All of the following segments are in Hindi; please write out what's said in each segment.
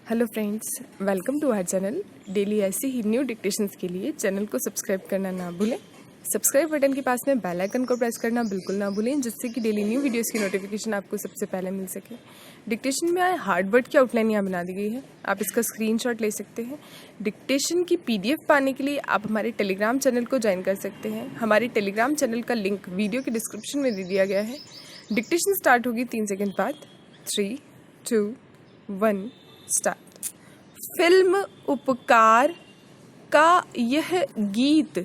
Hello friends, welcome to our channel. Daily ऐसे ही न्यू डिक्टेशंस के लिए चैनल को सब्सक्राइब करना ना भूलें। सब्सक्राइब बटन के पास में बेल आइकन को प्रेस करना बिल्कुल ना भूलें, जिससे कि डेली न्यू वीडियोस की नोटिफिकेशन आपको सबसे पहले मिल सके। डिक्टेशन में आए हार्ड वर्ड की आउटलाइन यहाँ बना दी गई है, आप इसका स्क्रीनशॉट ले सकते हैं। डिक्टेशन की PDF पाने के लिए आप हमारे टेलीग्राम चैनल को ज्वाइन कर सकते हैं। हमारे टेलीग्राम चैनल का लिंक वीडियो के डिस्क्रिप्शन में दे दिया गया है। डिक्टेशन स्टार्ट होगी 3 सेकेंड बाद। 3, 2, 1 स्टार्ट। फिल्म उपकार का यह गीत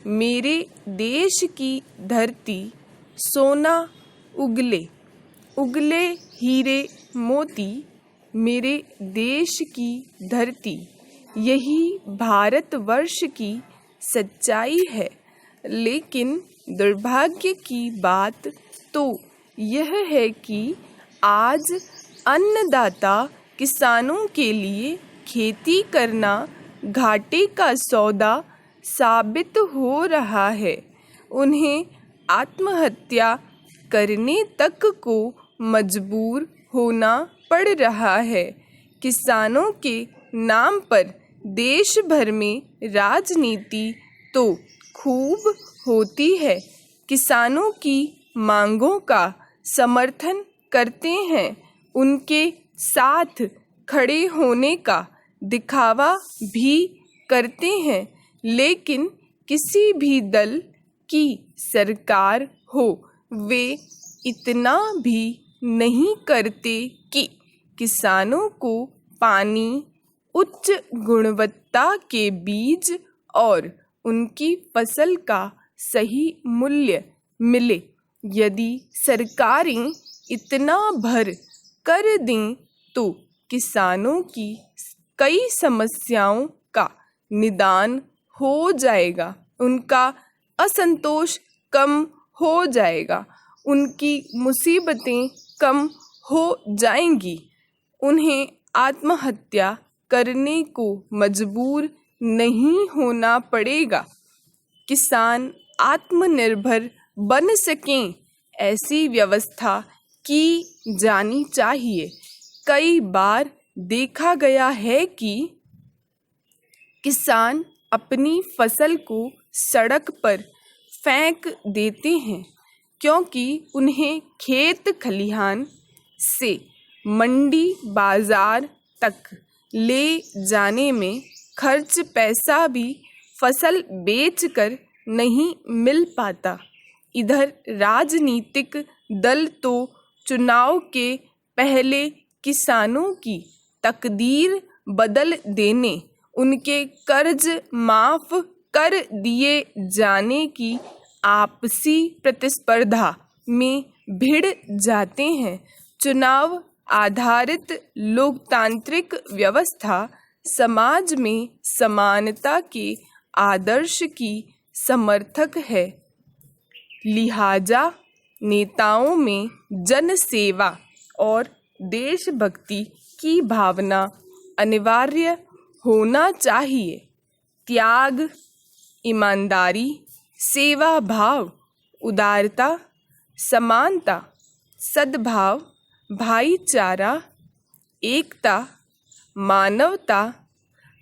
मेरे देश की धरती सोना उगले उगले हीरे मोती मेरे देश की धरती, यही भारतवर्ष की सच्चाई है। लेकिन दुर्भाग्य की बात तो यह है कि आज अन्नदाता किसानों के लिए खेती करना घाटे का सौदा साबित हो रहा है। उन्हें आत्महत्या करने तक को मजबूर होना पड़ रहा है। किसानों के नाम पर देश भर में राजनीति तो खूब होती है, किसानों की मांगों का समर्थन करते हैं, उनके साथ खड़े होने का दिखावा भी करते हैं, लेकिन किसी भी दल की सरकार हो, वे इतना भी नहीं करते कि किसानों को पानी, उच्च गुणवत्ता के बीज और उनकी फसल का सही मूल्य मिले। यदि सरकारें इतना भर कर दें तो किसानों की कई समस्याओं का निदान हो जाएगा, उनका असंतोष कम हो जाएगा, उनकी मुसीबतें कम हो जाएंगी, उन्हें आत्महत्या करने को मजबूर नहीं होना पड़ेगा। किसान आत्मनिर्भर बन सकें, ऐसी व्यवस्था की जानी चाहिए। कई बार देखा गया है कि किसान अपनी फसल को सड़क पर फेंक देते हैं, क्योंकि उन्हें खेत खलिहान से मंडी बाजार तक ले जाने में खर्च पैसा भी फसल बेचकर नहीं मिल पाता। इधर राजनीतिक दल तो चुनाव के पहले किसानों की तकदीर बदल देने, उनके कर्ज माफ कर दिए जाने की आपसी प्रतिस्पर्धा में भिड़ जाते हैं। चुनाव आधारित लोकतांत्रिक व्यवस्था समाज में समानता के आदर्श की समर्थक है, लिहाजा नेताओं में जनसेवा और देशभक्ति की भावना अनिवार्य होना चाहिए। त्याग, ईमानदारी, सेवा भाव, उदारता, समानता, सद्भाव, भाईचारा, एकता, मानवता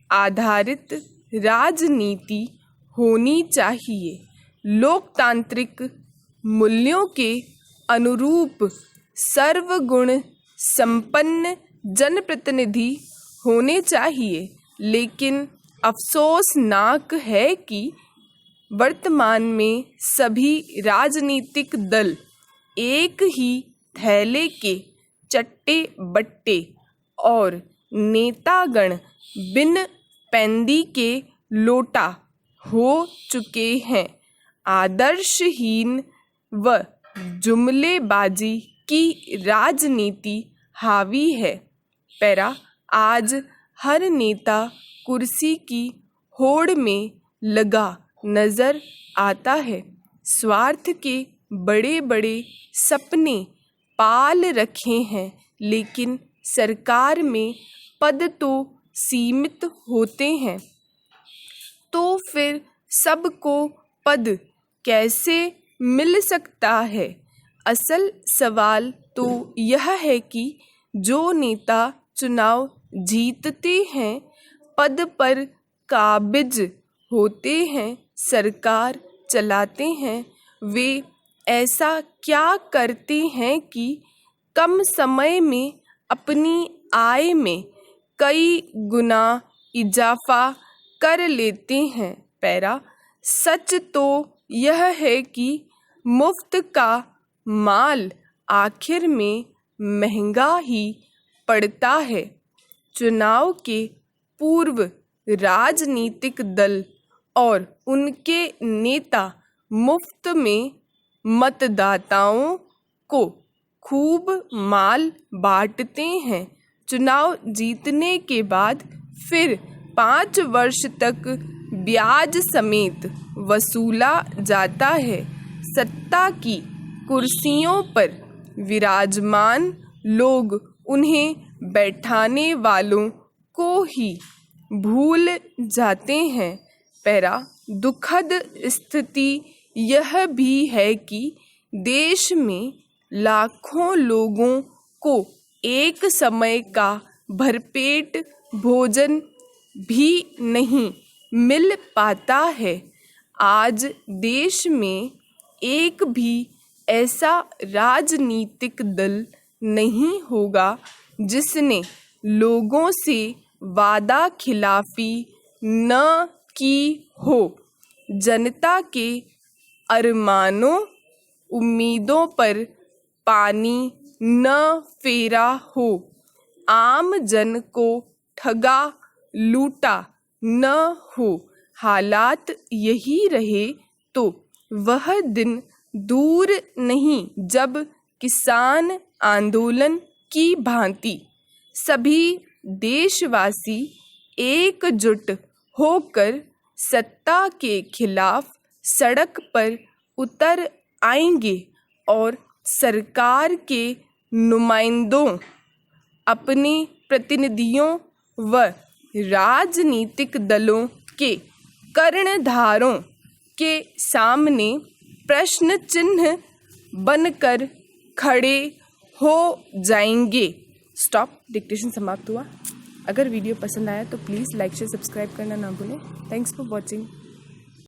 आधारित राजनीति होनी चाहिए। लोकतांत्रिक मूल्यों के अनुरूप सर्वगुण संपन्न जनप्रतिनिधि होने चाहिए, लेकिन अफसोसनाक है कि वर्तमान में सभी राजनीतिक दल एक ही थैले के चट्टे बट्टे और नेतागण बिन पैंदी के लोटा हो चुके हैं। आदर्शहीन व जुमलेबाजी की राजनीति हावी है। पैरा आज हर नेता कुर्सी की होड़ में लगा नजर आता है, स्वार्थ के बड़े बड़े सपने पाल रखे हैं, लेकिन सरकार में पद तो सीमित होते हैं, तो फिर सबको पद कैसे मिल सकता है? असल सवाल तो यह है कि जो नेता चुनाव जीतते हैं, पद पर काबिज होते हैं, सरकार चलाते हैं, वे ऐसा क्या करते हैं कि कम समय में अपनी आय में कई गुना इजाफा कर लेते हैं। पैरा, सच तो यह है कि मुफ्त का माल आखिर में महंगा ही पड़ता है। चुनाव के पूर्व राजनीतिक दल और उनके नेता मुफ्त में मतदाताओं को खूब माल बांटते हैं। चुनाव जीतने के बाद फिर 5 वर्ष तक ब्याज समेत वसूला जाता है। सत्ता की कुर्सियों पर विराजमान लोग उन्हें बैठाने वालों को ही भूल जाते हैं। पैरा, दुखद स्थिति यह भी है कि देश में लाखों लोगों को एक समय का भरपेट भोजन भी नहीं मिल पाता है। आज देश में एक भी ऐसा राजनीतिक दल नहीं होगा जिसने लोगों से वादा खिलाफी न की हो, जनता के अरमानों उम्मीदों पर पानी न फेरा हो, आम जन को ठगा लूटा न हो। हालात यही रहे तो वह दिन दूर नहीं जब किसान आंदोलन की भांति सभी देशवासी एकजुट होकर सत्ता के खिलाफ सड़क पर उतर आएंगे और सरकार के नुमाइंदों, अपने प्रतिनिधियों व राजनीतिक दलों के कर्णधारों के सामने प्रश्न चिन्ह बनकर खड़े हो जाएंगे। स्टॉप। डिक्टेशन समाप्त हुआ। अगर वीडियो पसंद आया तो प्लीज़ लाइक शेयर सब्सक्राइब करना ना भूलें। Thanks for watching.